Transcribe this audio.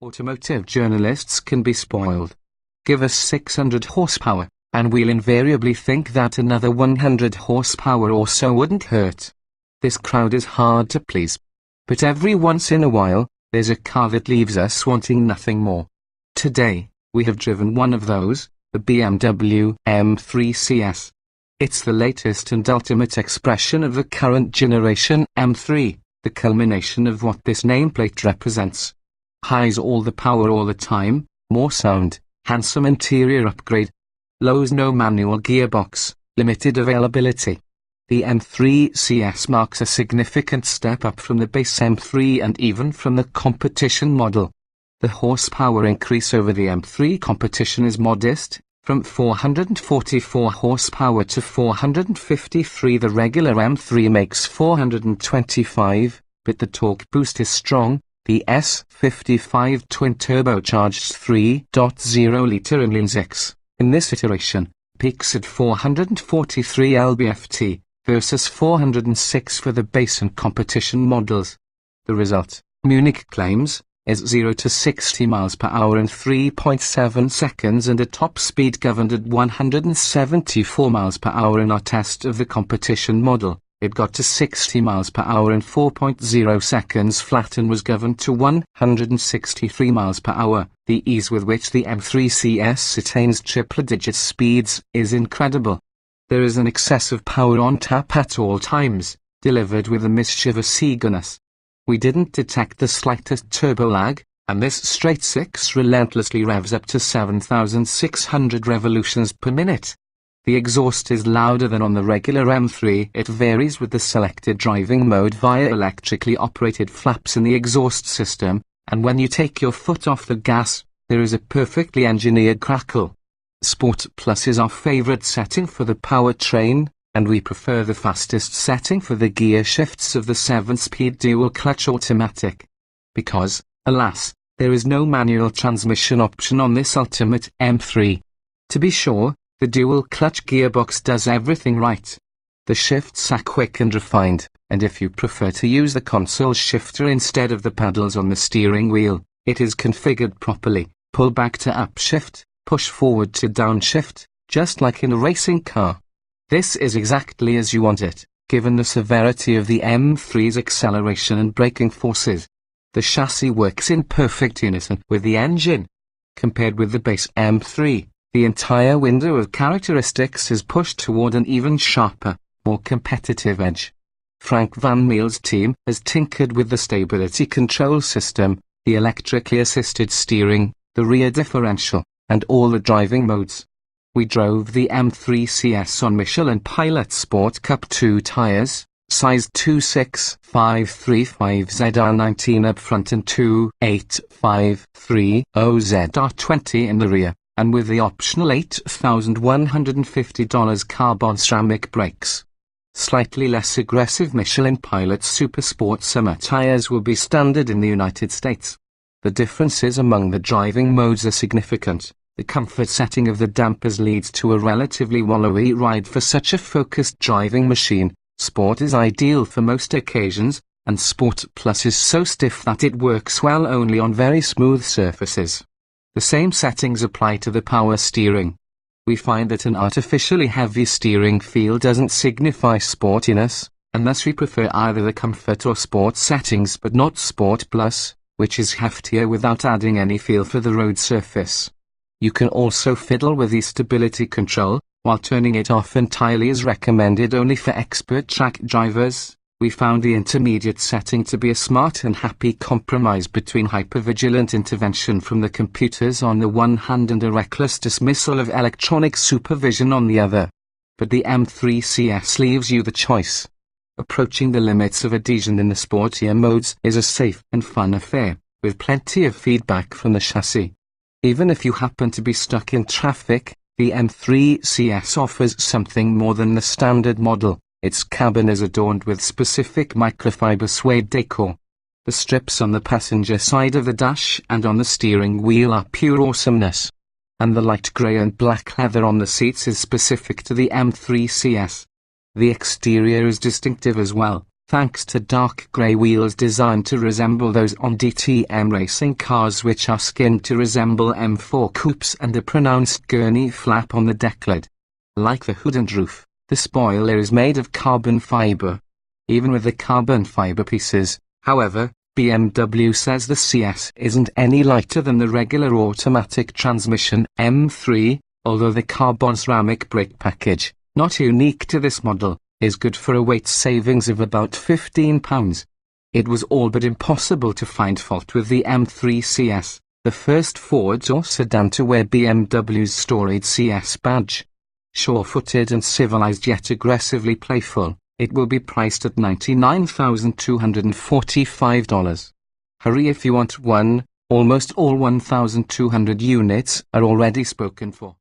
Automotive journalists can be spoiled. Give us 600 horsepower, and we'll invariably think that another 100 horsepower or so wouldn't hurt. This crowd is hard to please. But every once in a while, there's a car that leaves us wanting nothing more. Today, we have driven one of those, the BMW M3 CS. It's the latest and ultimate expression of the current generation M3, the culmination of what this nameplate represents. Highs all the power all the time, more sound, handsome interior upgrade. Lows no manual gearbox, limited availability. The M3 CS marks a significant step up from the base M3 and even from the competition model. The horsepower increase over the M3 competition is modest, from 444 horsepower to 453. The regular M3 makes 425, but the torque boost is strong. The S55 twin-turbocharged 3.0-litre inline-six, in this iteration, peaks at 443 lb-ft, versus 406 for the base and competition models. The result, Munich claims, is 0 to 60 miles per hour in 3.7 seconds and a top speed governed at 174 miles per hour. In our test of the competition model, it got to 60 miles per hour in 4.0 seconds flat and was governed to 163 miles per hour. The ease with which the M3 CS attains triple-digit speeds is incredible. There is an excess of power on tap at all times, delivered with a mischievous eagerness. We didn't detect the slightest turbo lag, and this straight-six relentlessly revs up to 7,600 revolutions per minute. The exhaust is louder than on the regular M3. It varies with the selected driving mode via electrically operated flaps in the exhaust system, and when you take your foot off the gas, there is a perfectly engineered crackle. Sport Plus is our favorite setting for the powertrain, and we prefer the fastest setting for the gear shifts of the 7-speed dual-clutch automatic. Because, alas, there is no manual transmission option on this ultimate M3. To be sure, the dual-clutch gearbox does everything right. The shifts are quick and refined, and if you prefer to use the console shifter instead of the paddles on the steering wheel, it is configured properly. Pull back to upshift, push forward to downshift, just like in a racing car. This is exactly as you want it, given the severity of the M3's acceleration and braking forces. The chassis works in perfect unison with the engine. Compared with the base M3, the entire window of characteristics is pushed toward an even sharper, more competitive edge. Frank Van Meel's team has tinkered with the stability control system, the electrically assisted steering, the rear differential, and all the driving modes. We drove the M3 CS on Michelin Pilot Sport Cup 2 tires, size 26535 ZR19 up front and 28530 ZR20 in the rear, and with the optional $8,150 carbon ceramic brakes. Slightly less aggressive Michelin Pilot Super Sport Summer tires will be standard in the United States. The differences among the driving modes are significant. The comfort setting of the dampers leads to a relatively wallowy ride for such a focused driving machine. Sport is ideal for most occasions, and Sport Plus is so stiff that it works well only on very smooth surfaces. The same settings apply to the power steering. We find that an artificially heavy steering feel doesn't signify sportiness, and thus we prefer either the comfort or sport settings but not Sport Plus, which is heftier without adding any feel for the road surface. You can also fiddle with the stability control, while turning it off entirely is recommended only for expert track drivers. We found the intermediate setting to be a smart and happy compromise between hypervigilant intervention from the computers on the one hand and a reckless dismissal of electronic supervision on the other. But the M3 CS leaves you the choice. Approaching the limits of adhesion in the sportier modes is a safe and fun affair, with plenty of feedback from the chassis. Even if you happen to be stuck in traffic, the M3 CS offers something more than the standard model. Its cabin is adorned with specific microfiber suede decor. The strips on the passenger side of the dash and on the steering wheel are pure awesomeness. And the light grey and black leather on the seats is specific to the M3 CS. The exterior is distinctive as well, thanks to dark grey wheels designed to resemble those on DTM racing cars, which are skinned to resemble M4 coupes, and a pronounced gurney flap on the deck lid. Like the hood and roof, the spoiler is made of carbon fibre. Even with the carbon fibre pieces, however, BMW says the CS isn't any lighter than the regular automatic transmission M3, although the carbon ceramic brake package, not unique to this model, is good for a weight savings of about £15. It was all but impossible to find fault with the M3 CS, the first Ford or sedan to wear BMW's storied CS badge. Sure-footed and civilized yet aggressively playful, it will be priced at $99,245. Hurry if you want one. Almost all 1,200 units are already spoken for.